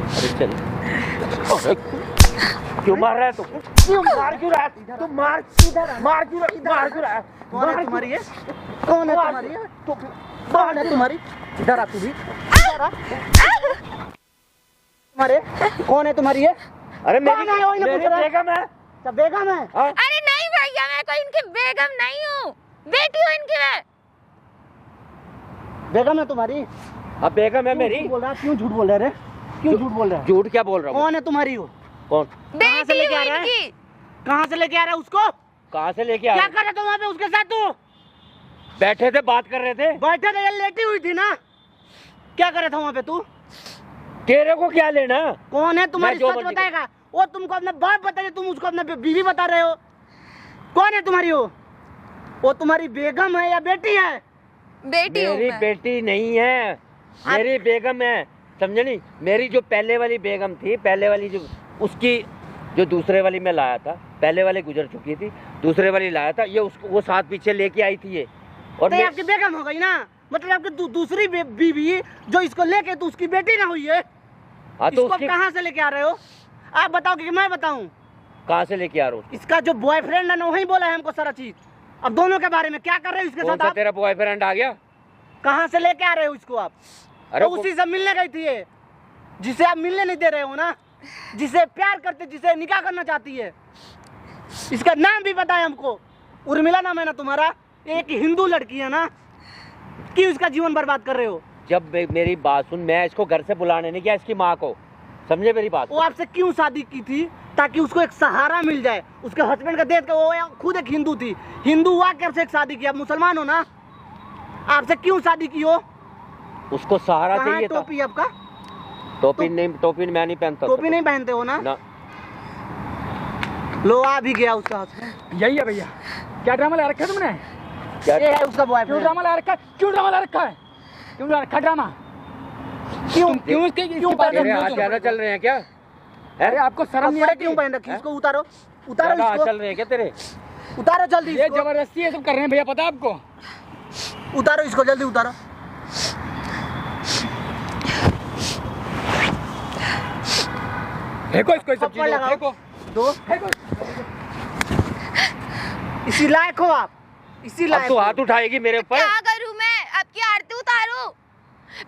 अरे चल। क्यों मार रहा है तू? क्यों मार क्यों रहा है? तू मार क्यों रहा है? कौन है तुम्हारी है? कौन है तुम्हारी है? कौन है तुम्हारी? इधर आ तू भी। इधर आ। तुम्हारे कौन है तुम्हारी है? अरे मेरी बेगम है। बेगम है। बेगम है। अरे नहीं भैया, मैं कोई इनकी बेगम नहीं हूँ, बेटी हूँ इनकी मैं। बेगम है तुम्हारी? अब बेगम है मेरी। बोल रहा क्यों झूठ बोल रहे रे? क्यों झूठ बोल रहा है? झूठ क्या बोल रहा हूँ? कौन है तुम्हारी हो? कौन? कहाँ से बेटी लेके हूँ आ रहा है? इनकी। कहाँ से लेके आ रहा है उसको? कहाँ से लेके आ क्या रहे? कर रहा था वहाँ पे उसके साथ तू? बैठे थे, बात कर रहे थे। बैठे थे, लेटी हुई थी ना? क्या कर रहा था वहाँ पे तू? तेरे को क्या लेना? कौन है तुम्हारी? मैं जो सच मर्जी बताएगा। वो तुमको अपना बाप बता रहे, तुम उसको अपना बीवी बता रहे हो। कौन है तुम्हारी वो तुम्हारी बेगम है या बेटी है? बेटी हूँ मेरी मैं। बेटी नहीं है, मेरी बेगम है, समझे नहीं? मेरी जो पहले वाली बेगम थी, पहले वाली जो उसकी जो दूसरे वाली मैं लाया था, पहले वाली गुजर चुकी थी, दूसरे वाली लाया था, ये उसको वो साथ पीछे लेके आई थी ये। और तो ये आपकी बेगम हो गई ना? मतलब आपकी दूसरी बीवी जो इसको लेके तो उसकी बेटी ना हुई है? हाँ तो इसको उसकी कहाँ से लेके आ रहे हो? आप बताओगे कि मैं बताऊं? कहाँ से लेके आ रहा हूँ? इसका जो बॉयफ्रेंड है ना वही बोला है हमको सारा चीज। अब दोनों के बारे में क्या कर रहे हो इसके कौन साथ सा आप? तेरा बॉयफ्रेंड आ गया? कहाँ से लेके आ रहे हो इसको आप? अरे तो उसी से मिलने गई थी ये, जिसे आप मिलने नहीं दे रहे हो ना, जिसे प्यार करते, जिसे निकाह करना चाहती है। इसका नाम भी पता है हमको, उर्मिला नाम है ना तुम्हारा। एक हिंदू लड़की है ना, क्यों इसका जीवन बर्बाद कर रहे हो? जब मेरी बात सुन, मैं इसको घर से बुलाने नहीं गया, इसकी माँ को, समझे मेरी बात? वो आपसे क्यों शादी की थी? ताकि उसको एक सहारा मिल जाए। उसके हस्बैंड का देख के वो खुद एक हिंदू थी, हिंदू हुआ के आपसे एक शादी की। आप मुसलमान हो ना, आपसे क्यों शादी की हो? उसको सहारा कहाँ है चाहिए था। टोपी आपका? टोपी नहीं, टोपी मैं नहीं पहनता। टोपी नहीं पहनते हो ना? लो आ भी गया उसका हस्बैंड। यही है भैया। क्या ड्रामा ला रखा है तुमने? ये है उसका क्यों बॉयफ्रेंड। ड्रामा ला रखा है? क्यों ड्रामा ला रखा है? क्यों ला रखा ड्रामा? क्यों क्यों इसके क्यों बात तेरे कर हाथ रहे हो ज्यादा चल रहे हैं क्या? अरे आपको शर्म नहीं कपड़े आती? क्यों पहन रखी? इसको उतारो, उतारो ज्यादा हाथ इसको, चल रहे हैं क्या तेरे? उतारो जल्दी ये इसको। जबरदस्ती है सब कर रहे हैं भैया, पता है आपको? उतारो इसको, जल्दी उतारो। फेंको इसको, सब थप्पड़ चीजों लगाओ। फेंको। दो फेंको। इसी लायक हो आप, इसी अब लायक तू हो। हाथ उठाएगी मेरे ऊपर? क्या करूँ मैं? आपकी आरती उतारूं?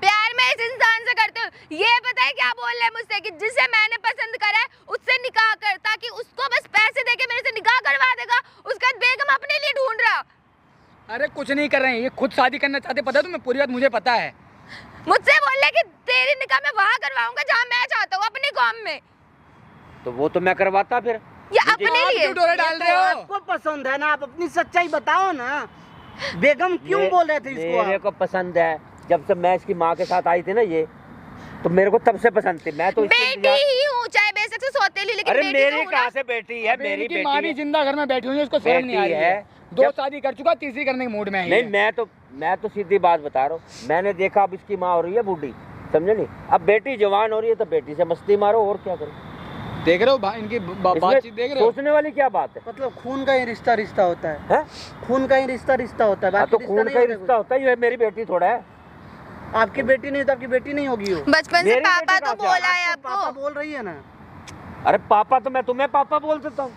प्यार मैं इस इंसान से करती हूँ। ये पता है क्या बोल रहे हैं मुझसे कि जिसे मैंने पसंद करा है उससे निकाह कर, ताकि उसको बस पैसे देके मेरे से निकाह करवा देगा। उसका बेगम अपने लिए ढूंढ रहा। अरे कुछ नहीं कर रहे हैं, ये खुद शादी करना चाहते, पता है तुम्हें? पूरी बात मुझे पता है। मुझसे बोल रहे कि तेरी निकाह मैं वहाँ करवाऊंगा जहाँ मैं चाहता हूँ, अपनी कौम में। तो वो तो मैं करवाता फिर। ये अपने आप लिए क्यों डोरा डाल रहे हो? आपको पसंद है ना, आप अपनी सच्चाई बताओ ना। बेगम क्यों बोल रहे थे इसको मेरे आप? को पसंद है। जब से मैं इसकी माँ के साथ आई थी ना ये, तो मेरे को तब से पसंद थी। मैं तो इसके बेटी इंतजार- ही हूँ, चाहे बेशक से सौतेली, लेकिन अरे बेटी मेरी तो हूँ कहाँ ना। से बेटी है? मेरी मेरी माँ भी बेटी है। जिंदा घर में बैठी हुई है, उसको शर्म नहीं आ रही बेटी है। है। दो जब- शादी कर चुका, तीसरी करने के मूड में है नहीं, ये। मैं तो सीधी बात बता रहा हूँ। मैंने देखा अब इसकी माँ हो रही है बूढ़ी, समझे नहीं? अब बेटी जवान हो रही है तो बेटी से मस्ती मारो, और क्या करो? देख रहे हो इनकी बातचीत, देख रहे हो? सोचने वाली क्या बात है? मतलब खून का ही रिश्ता रिश्ता होता है, हैं? खून का ही रिश्ता होता है। हाँ, बाकी तो रिश्ता खून नहीं का ही होता रिश्ता होता है। ये मेरी बेटी थोड़ा है। कुछ। आपकी बेटी नहीं तो आपकी बेटी नहीं होगी वो। बचपन से मेरी पापा बेटी तो कहाँ से बोला है पापा आपको। बोल रही है ना। अरे पापा तो मैं तुम्हें पापा बोल सकता हूँ,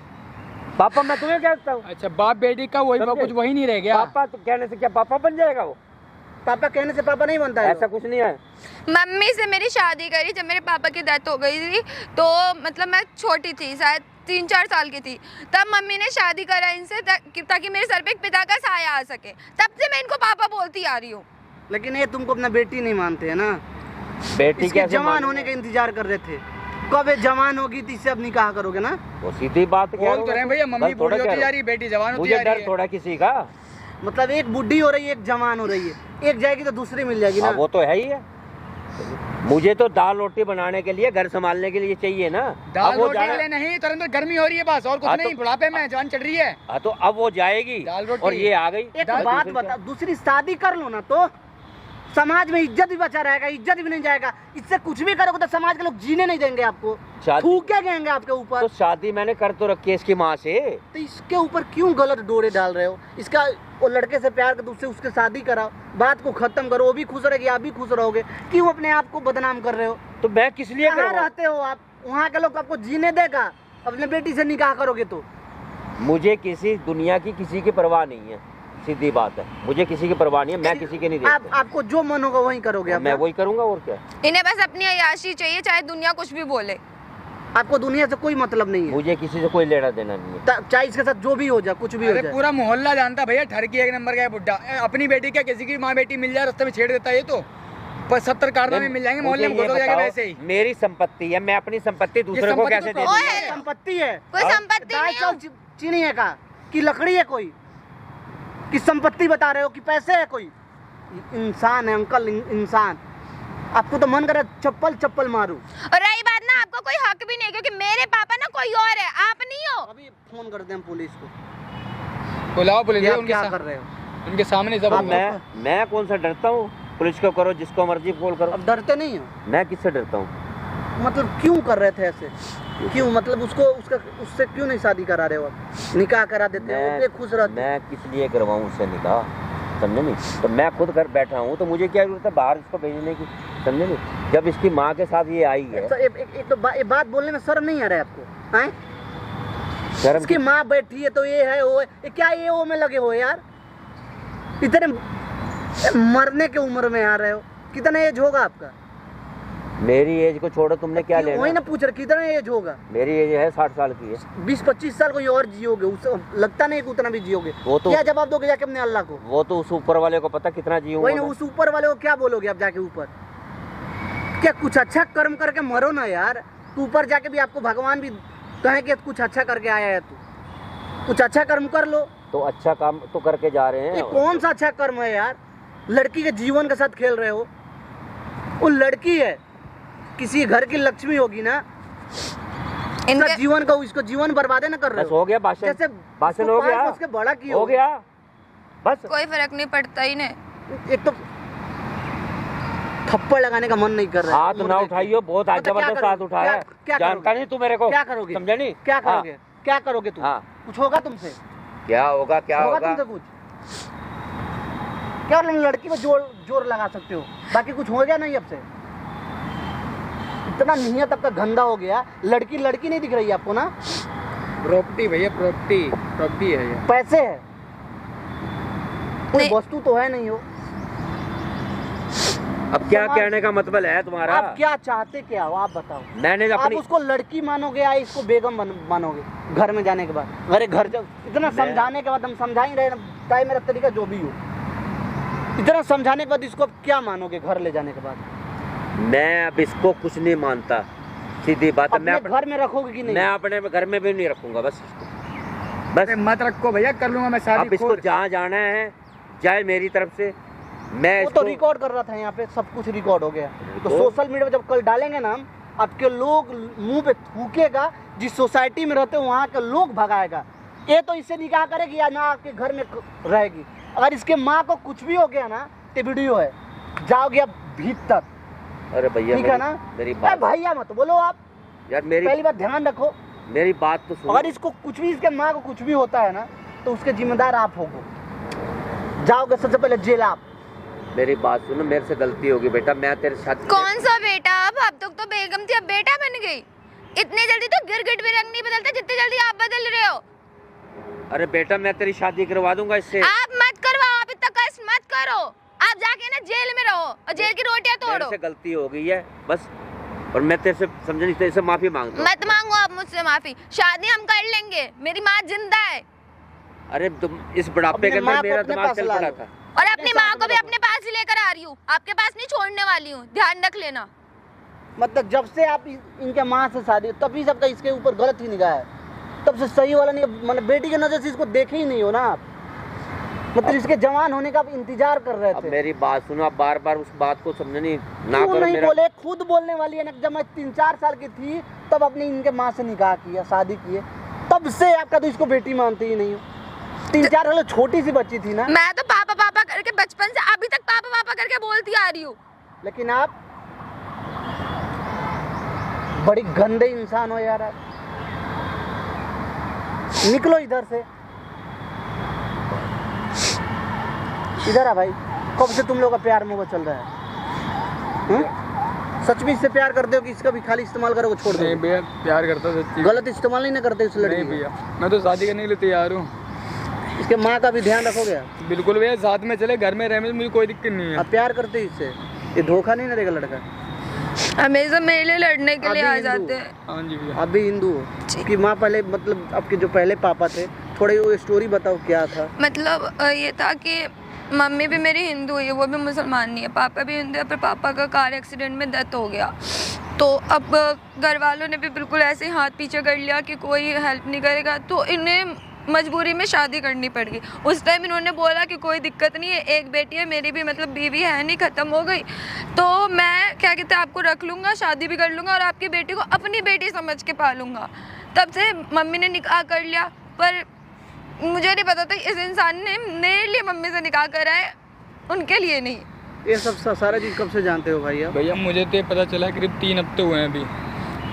पापा मैं तुम्हें कह सकता हूँ। अच्छा, बाप बेटी का वही समझे? कुछ वही नहीं रह गया। पापा तो कहने से क्या पापा बन जाएगा वो? पापा कहने से पापा नहीं बनता है। ऐसा कुछ नहीं है। मम्मी से मेरी शादी करी जब मेरे पापा की डेथ हो गई थी, तो मतलब मैं छोटी थी, शायद 3-4 साल की थी। तब मम्मी ने शादी करा इनसे ताकि मेरे सर पे एक पिता का साया आ सके। तब से मैं इनको पापा बोलती आ रही हूँ। लेकिन ये तुमको अपना बेटी नहीं मानते है ना। बेटी इसके कैसे जवान मानेंगे? होने का इंतजार कर रहे थे। कब ये जवान होगी तो इससे अब निकाह करोगे ना? वो सीधी बात कह रहा बोल हूँ तो रहे हैं भैया, मम्मी बस थोड़ा बूढ़ी कह होती रहा जा रही है, बेटी जवान हूँ। होती मुझे जा रही डर है। थोड़ा किसी का। मतलब एक बुढ़ी हो रही है, एक जवान हो रही है। एक जाएगी तो दूसरी मिल जाएगी ना। हाँ, वो तो है ही है। मुझे तो दाल रोटी बनाने के लिए, घर संभालने के लिए चाहिए ना। दाल अब वो रोटी जाना- के लिए नहीं, तुरंत गर्मी हो रही है बस, और कुछ हाँ, तो- नहीं। बुढ़ापे में जवान चढ़ रही है। हाँ, तो अब वो जाएगी दाल रोटी। और ये आ गई। एक दाल बात दूसरी बता, दूसरी शादी कर लो ना। तो समाज में इज्जत भी बचा रहेगा, इज्जत भी नहीं जाएगा। इससे कुछ भी करोगे तो समाज के लोग जीने नहीं देंगे आपको, शादी- थूके गएंगे आपके ऊपर। तो शादी मैंने कर तो रखी है इसकी माँ से। तो इसके ऊपर क्यों गलत डोरे डाल रहे हो? इसका वो लड़के से प्यार कर, उससे उसके शादी कराओ, बात को खत्म करो, वो भी खुश रहेगी, आप भी खुश रहोगे। क्यों अपने आप को बदनाम कर रहे हो? तो मैं किस लिए कहाँ करवाऊं? रहते हो आप? वहाँ के लोग आपको जीने देगा? अपने बेटी से निकाह करोगे तो? मुझे किसी दुनिया की किसी की परवाह नहीं है, सीधी बात है। मुझे किसी की परवाह नहीं है, मैं किसी के नहीं देखता। आपको जो मन होगा वही करोगे आप? मैं वही करूंगा और क्या। इन्हें बस अपनी अय्याशी चाहिए, चाहे दुनिया कुछ भी बोले। आपको दुनिया से कोई मतलब नहीं है? मुझे किसी से कोई लेना देना नहीं है। चाहे इसके साथ जो भी हो जाए, कुछ भी हो अरे जाए। पूरा मोहल्ला जानता भैया, ठरकी एक नंबर का है बुड्ढा। अपनी बेटी क्या किसी की माँ बेटी मिल जाए रास्ते में छेड़ देता है, ये तो 70 कारनामे मिल जाएंगे मोहल्ले में, मुझे घुस ये जाएगा बताओ, वैसे ही। मेरी संपत्ति है, मैं अपनी संपत्ति दूसरे को संपत्ति कैसे तो दे ओए, दूंगा? संपत्ति है कोई हाँ? संपत्ति दाल नहीं चावल हो। चीनी है का कि लकड़ी है कोई? कि संपत्ति बता रहे हो कि पैसे है कोई? इंसान है अंकल, इंसान। आपको तो मन करे चप्पल चप्पल मारूं। और रही बात ना, आपको कोई हक भी नहीं है, क्योंकि मेरे पापा ना कोई और है, आप नहीं हो। अभी फोन कर दें पुलिस को। बुलाओ पुलिस, क्या उनके क्या सा- कर रहे हो? उनके सामने सब अब मैं कौन सा डरता हूँ? पुलिस को करो, जिसको मर्जी फोन करो। अब डरते नहीं हो? मैं किससे डरता हूँ? मतलब क्यों कर रहे थे ऐसे? क्यों मतलब उससे क्यों नहीं शादी करा रहे हो? निकाह करा देते हो, वो खुश रहते। मैं किस लिए करवाऊँ उससे निकाह, समझे नहीं? तो मैं खुद घर बैठा हूँ, तो मुझे क्या जरूरत है बाहर इसको भेजने की, समझे नहीं? जब इसकी माँ के साथ ये आई है। एक तो ये बात बोलने में शर्म नहीं आ रहा है आपको? हैं? शर्म इसकी माँ बैठी है तो ये है वो है, ये क्या ये वो में लगे हो यार? इतने मरने के उम्र में आ रहे हो। कितना एज होगा आपका? मेरी एज को छोड़ो, तुमने क्या लेना? वही ना पूछ रहे, कितना एज होगा? मेरी एज है 60 साल की है। 20-25 साल कोई और जियोगे, उससे लगता नहीं कि उतना भी जियोगे। वो तो क्या जवाब दोगे जाके अपने अल्लाह को? वो तो उस ऊपर वाले को पता कितना वही जीऊंगा ना, मैं। उस ऊपर वाले को क्या बोलोगे आप जाके ऊपर? क्या कुछ अच्छा कर्म करके मरो ना यार। तू ऊपर जाके भी आपको भगवान भी कहे कि कुछ अच्छा करके आया है, तू कुछ अच्छा कर्म कर लो। तो अच्छा काम तो करके जा रहे ये हैं। कौन सा अच्छा कर्म है यार? लड़की के जीवन के साथ खेल रहे हो। वो लड़की है, किसी घर की लक्ष्मी होगी ना, इसका इनके जीवन को, इसको जीवन बर्बाद ना कर रहे बस हो। हो गया भाषण। जैसे भाषण उसको हो पाल गया, पोस के बड़ा किया हो गया बस। कोई फर्क नहीं पड़ता इन्हें। एक तो थप्पड़ लगाने का मन नहीं कर रहा है। हाथ ना उठाइयो, बहुत आज तो क्या जबरदस्त करोगे? हाथ उठाया है। क्या जानता करोगे? नहीं तू मेरे को? क्या करोगे? समझा नहीं? क्या हाँ। करोगे? क्या करोगे तू? हाँ। कुछ होगा तुमसे? क्या होगा? क्या होगा होगा? तुमसे कुछ? क्या लड़की को जोर लगा सकते हो, बाकी कुछ हो गया नहीं अब से? इतना नियत आपका गंदा हो गया। लड़की नहीं दिख रही है आपको ना? प्रॉपर्टी भैया, प्रॉपर्टी है ये। पैसे है, कोई नहीं। वस्तु तो है नहीं हो। अब क्या कहने का मतलब है तुम्हारा? आप क्या चाहते क्या हो आप बताओ? मैंने आप अपनी उसको लड़की मानोगे या इसको बेगम मानोगे? घर में जाने के बाद, अरे घर जब इतना समझाने के बाद, हम समझा ही रहे ना, चाहे मेरा तरीका जो भी हो, इतना समझाने के बाद इसको आप क्या मानोगे घर ले जाने के बाद? मैं अब इसको कुछ नहीं मानता, सीधी बात है। अपने घर में रखोगे कि नहीं? मैं अपने घर में भी नहीं रखूंगा, बस इसको। बस अरे मत रखो भैया, कर लूंगा मैं अब शादी इसको खुद। जहाँ जाना है जाए मेरी तरफ से। मैं वो तो इसको रिकॉर्ड कर रहा था यहाँ पे, सब कुछ रिकॉर्ड हो गया। तो तो? सोशल मीडिया पे जब कल डालेंगे ना हम, आपके लोग मुंह पे थूकेगा, जिस सोसाइटी में रहते हो वहाँ के लोग भगाएगा। ये तो इससे निकाह करेगी या ना आपके घर में रहेगी। अगर इसके माँ को कुछ भी हो गया ना, तो वीडियो है, जाओगे आप भीतर। अरे भैया ठीक है ना? मेरी अरे बात भैया मत बोलो आप, यार, पहली बात ध्यान रखो। मेरी बात तो सुनो। अगर इसको कुछ भी, इसके माँ को कुछ भी होता है ना, तो उसके जिम्मेदार आप होगो। जाओगे सबसे पहले जेल आप। मेरी बात सुनो, मेरे से गलती होगी बेटा, मैं तेरे साथ। कौन सा बेटा? अब तक तो बेगम थी, अब बेटा बन गई। इतने जल्दी तो गिरगिट भी रंग नहीं बदलता जितनी जल्दी आप बदल रहे हो। अरे बेटा, मैं तेरी शादी करवा दूंगा इससे। आप मत करवाओ, आप इतना कष्ट मत करो। आप जाके ना जेल में रहो और जेल की रोटियां मेरे तोड़ो। से गलती हो गई है बस, और मैं तेरे से समझ नहीं, तेरे से माफी मांगता हूँ। मत मांगो आप मुझसे माफी, शादी हम कर लेंगे, मेरी माँ जिंदा है। अरे तुम इस बुढ़ापे के अपने माँ अंदर को मेरा अपने दिमाग पास चल ला पड़ा लो। था। और अपनी अपने माँ साथ को भी में अपने पास ही लेकर आ रही हूँ, आपके पास नहीं छोड़ने वाली हूँ, ध्यान रख लेना। मतलब जब से आप इनके माँ से शादी, तभी सबका इसके ऊपर गलत ही निगाह है। तब से सही वाला नहीं, मतलब बेटी के नजर से इसको देखे ही नहीं हो ना आप। मतलब इसके जवान होने का आप इंतजार कर रहे अब थे। मेरी बात सुनो, आप बार बार उस बात को समझने ना क्यों करो। नहीं मेरा बोले? खुद बोलने वाली है ना। जब मैं 3-4 साल की थी तब अपनी इनके माँ से निकाह किया, शादी किए, तब से आपका तो इसको बेटी मानते ही नहीं हो। 3-4 साल छोटी सी बच्ची थी ना, मैं तो पापा पापा करके बचपन से अभी तक पापा पापा करके बोलती आ रही हूँ। लेकिन आप बड़ी गंदे इंसान हो यार आप। निकलो इधर से, इधर आ भाई। कब से तुम लोग का प्यार मोहब्बत चल रहा है? सच में इससे प्यार करते हो कि इसका भी खाली इस्तेमाल करोगे छोड़ दो? नहीं भैया, प्यार करता हूँ सच्ची। गलत इस्तेमाल नहीं ना करते इस लड़की नहीं का? भैया, मैं तो शादी करने के लिए तैयार हूँ। इसके माँ का भी ध्यान रखोगे आप? बिल्कुल भैया, साथ में चले, घर में रहने में मुझे कोई दिक्कत नहीं है। आप प्यार करते हो इससे? ये धोखा नहीं ना देगा लड़का? हमेशा मेरे लिए लड़ने के लिए अभी आ हिंदू। जाते हैं। हाँ जी भैया। आप भी हिंदू हो? कि माँ पहले, मतलब आपके जो पहले पापा थे, थोड़ी वो स्टोरी बताओ क्या था? मतलब ये था कि मम्मी भी मेरी हिंदू है, वो भी मुसलमान नहीं है, पापा भी हिंदू है, पर पापा का कार एक्सीडेंट में डेथ हो गया। तो अब घर वालों ने भी बिल्कुल ऐसे ही हाथ पीछे कर लिया कि कोई हेल्प नहीं करेगा, तो इन्हें मजबूरी में शादी करनी पड़ गई। उस टाइम इन्होंने बोला कि कोई दिक्कत नहीं है, एक बेटी है, मेरी भी मतलब बीवी है नहीं, ख़त्म हो गई, तो मैं क्या कहते हैं आपको रख लूँगा, शादी भी कर लूँगा और आपकी बेटी को अपनी बेटी समझ के पालूँगा। तब से मम्मी ने निकाह कर लिया, पर मुझे नहीं पता था इस इंसान ने मेरे लिए मम्मी से निकाह करा है, उनके लिए नहीं। ये सब सारा चीज़ कब से जानते हो भाई आप? भैया मुझे तो ये पता चला करीब 3 हफ्ते हुए हैं अभी।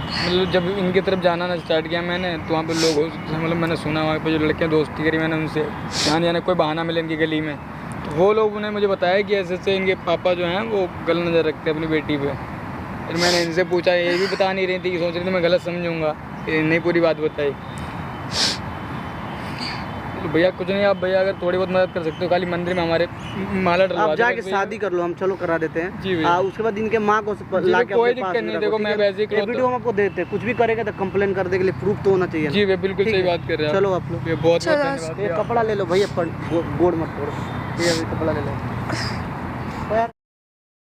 मतलब जब इनकी तरफ जाना ना स्टार्ट किया मैंने, तो वहाँ पे लोगों से मतलब मैंने सुना, वहाँ पे जो लड़कियाँ दोस्ती करी मैंने उनसे, यहाँ जाने कोई बहाना मिले इनकी गली में, तो वो लोगों ने मुझे बताया कि ऐसे ऐसे इनके पापा जो हैं वो गलत नज़र रखते हैं अपनी बेटी पे। फिर मैंने इनसे पूछा, ये भी बता नहीं रही थी, कि सोच रही थी मैं गलत समझूंगा, नहीं पूरी बात बताई। तो भैया कुछ नहीं, आप भैया अगर थोड़ी बहुत मदद कर सकते हो, खाली मंदिर में हमारे माला डलवा आप दो जाके बस भैया। शादी कर लो, हम चलो करा देते हैं। जी भैया। उसके बाद इनके माँ को जी, ला के कोई अपने पास दिक्कत में नहीं, रखो, देखो ठीक मैं है? वैसे ही ये वीडियो हम आपको देते हैं, कुछ भी करेगा तो कंप्लेन कर देने के लिए प्रूफ तो होना चाहिए ना। जी भैया बिल्कुल ठीक सही है? बात कर रहे हैं चलो आप लोग, बहुत बहुत चलो। धन्यवाद ये भैया। कपड़ा ले लो भैया, गोड़ मत तोड़ो, ये अभी कपड़ा ले लो।